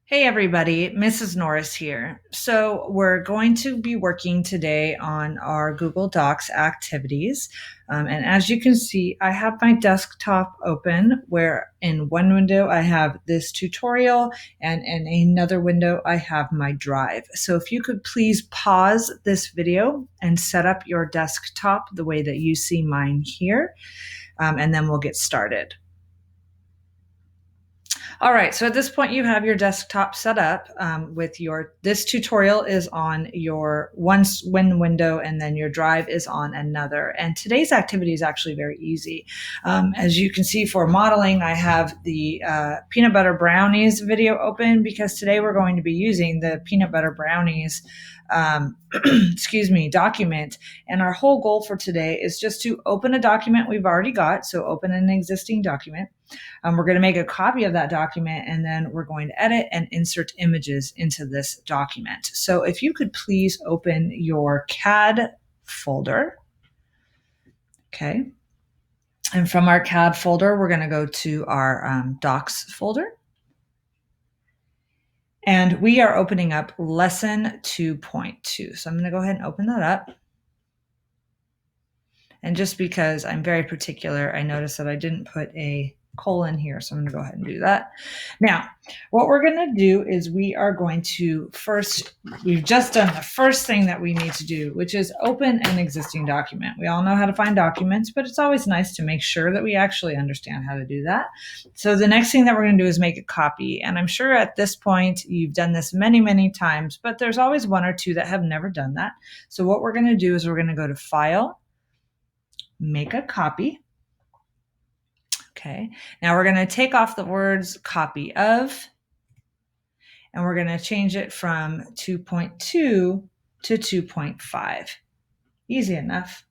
Hey everybody, Mrs. Norris here. So we're going to be working today on our Google Docs activities. And as you can see, I have my desktop open where in one window I have this tutorial and in another window I have my drive. So if you could please pause this video and set up your desktop the way that you see mine here, and then we'll get started. All right, so at this point you have your desktop set up this tutorial is on your one window and then your drive is on another. And today's activity is actually very easy. As you can see for modeling, I have the peanut butter brownies video open because today we're going to be using the peanut butter brownies document. And our whole goal for today is just to open a document we've already got. So open an existing document. We're going to make a copy of that document and then we're going to edit and insert images into this document. So if you could please open your CAD folder. Okay. And from our CAD folder, we're going to go to our Docs folder. And we are opening up lesson 2.2. So I'm going to go ahead and open that up. And just because I'm very particular, I noticed that I didn't put a colon here. So I'm going to go ahead and do that. Now, what we're going to do is we are going to we've just done the first thing that we need to do, which is open an existing document. We all know how to find documents, but it's always nice to make sure that we actually understand how to do that. So the next thing that we're going to do is make a copy. And I'm sure at this point you've done this many, many times, but there's always one or two that have never done that. So what we're going to do is we're going to go to File, Make a Copy. Okay, now we're going to take off the words copy of, and we're going to change it from 2.2 to 2.5. Easy enough.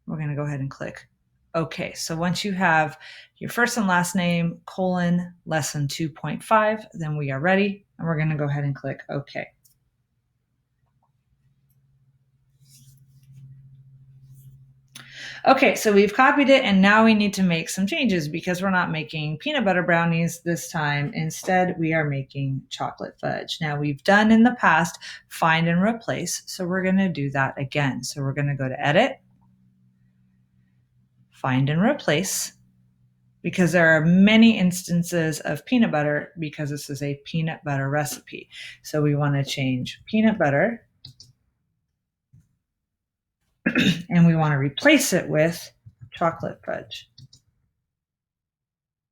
We're going to go ahead and click OK. So once you have your first and last name, colon, lesson 2.5, then we are ready, and we're going to go ahead and click OK. Okay, so we've copied it and now we need to make some changes because we're not making peanut butter brownies this time. Instead, we are making chocolate fudge. Now we've done in the past find and replace, so we're going to do that again. So we're going to go to Edit, Find and Replace, because there are many instances of peanut butter because this is a peanut butter recipe. So we want to change peanut butter and we want to replace it with chocolate fudge.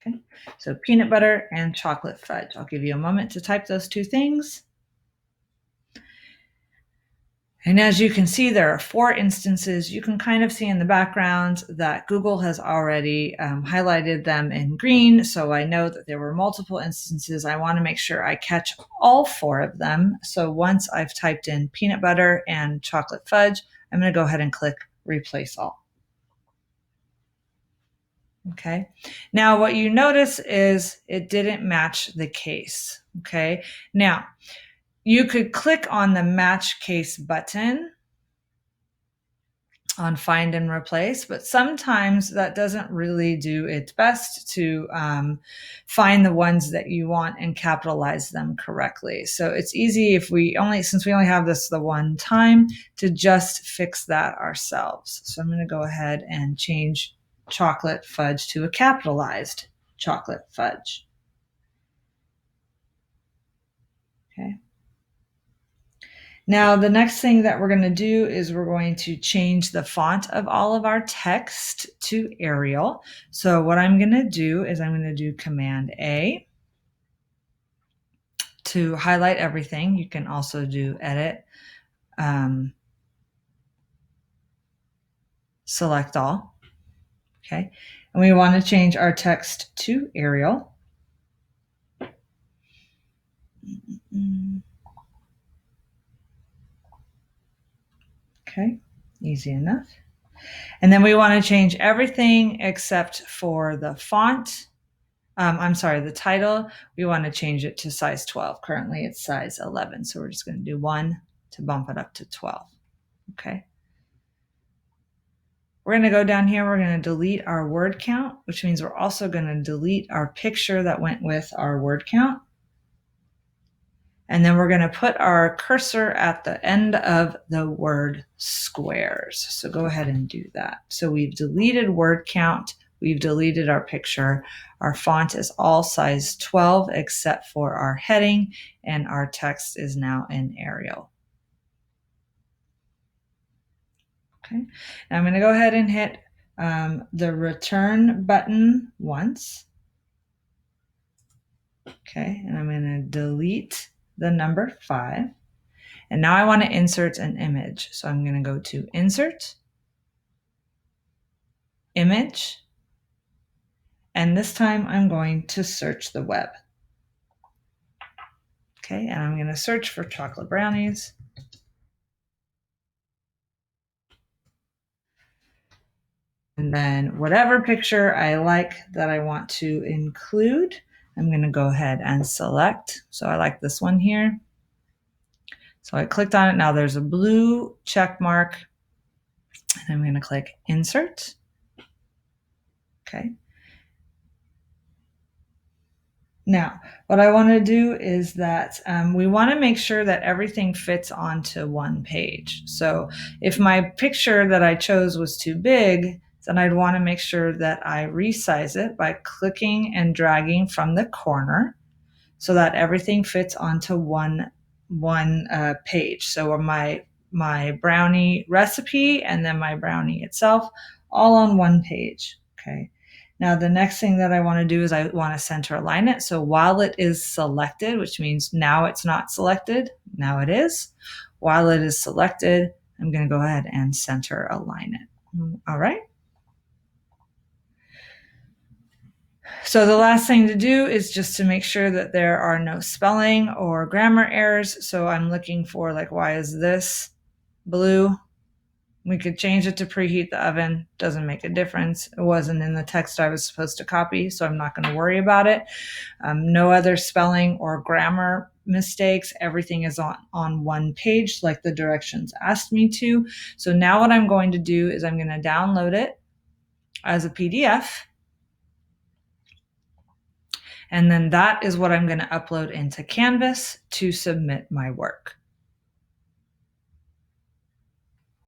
Okay, so peanut butter and chocolate fudge. I'll give you a moment to type those two things. And as you can see, there are 4 instances. You can kind of see in the background that Google has already highlighted them in green. So I know that there were multiple instances. I want to make sure I catch all 4 of them. So once I've typed in peanut butter and chocolate fudge, I'm going to go ahead and click Replace All. Okay. Now what you notice is it didn't match the case. Okay. Now you could click on the match case button on find and replace, but sometimes that doesn't really do its best to find the ones that you want and capitalize them correctly. So it's easy since we only have this the one time, to just fix that ourselves. So I'm going to go ahead and change chocolate fudge to a capitalized chocolate fudge. Okay. Now, the next thing that we're going to do is we're going to change the font of all of our text to Arial. So what I'm going to do is I'm going to do Command A to highlight everything. You can also do Edit, Select All. Okay. And we want to change our text to Arial. Okay, easy enough. And then we want to change everything except for the font. The title. We want to change it to size 12. Currently it's size 11. So we're just going to do 1 to bump it up to 12. Okay. We're going to go down here. We're going to delete our word count, which means we're also going to delete our picture that went with our word count. And then we're going to put our cursor at the end of the word squares. So go ahead and do that. So we've deleted word count. We've deleted our picture. Our font is all size 12 except for our heading, and our text is now in Arial. Okay, now I'm going to go ahead and hit the return button once. Okay, and I'm going to delete the number 5. And now I want to insert an image. So I'm going to go to Insert, Image, and this time I'm going to search the web. Okay, and I'm going to search for chocolate brownies. And then whatever picture I like that I want to include, I'm going to go ahead and select. So I like this one here. So I clicked on it. Now there's a blue check mark. And I'm going to click Insert. Okay. Now, what I want to do is that we want to make sure that everything fits onto one page. So if my picture that I chose was too big, then I'd want to make sure that I resize it by clicking and dragging from the corner so that everything fits onto one page. So my brownie recipe and then my brownie itself all on one page. Okay. Now, the next thing that I want to do is I want to center align it. So while it is selected, which means now it's not selected, now it is. While it is selected, I'm going to go ahead and center align it. All right. So the last thing to do is just to make sure that there are no spelling or grammar errors. So I'm looking for like, why is this blue? We could change it to preheat the oven. Doesn't make a difference. It wasn't in the text I was supposed to copy, so I'm not going to worry about it. No other spelling or grammar mistakes. Everything is on one page like the directions asked me to. So now what I'm going to do is I'm going to download it as a PDF. And then that is what I'm going to upload into Canvas to submit my work.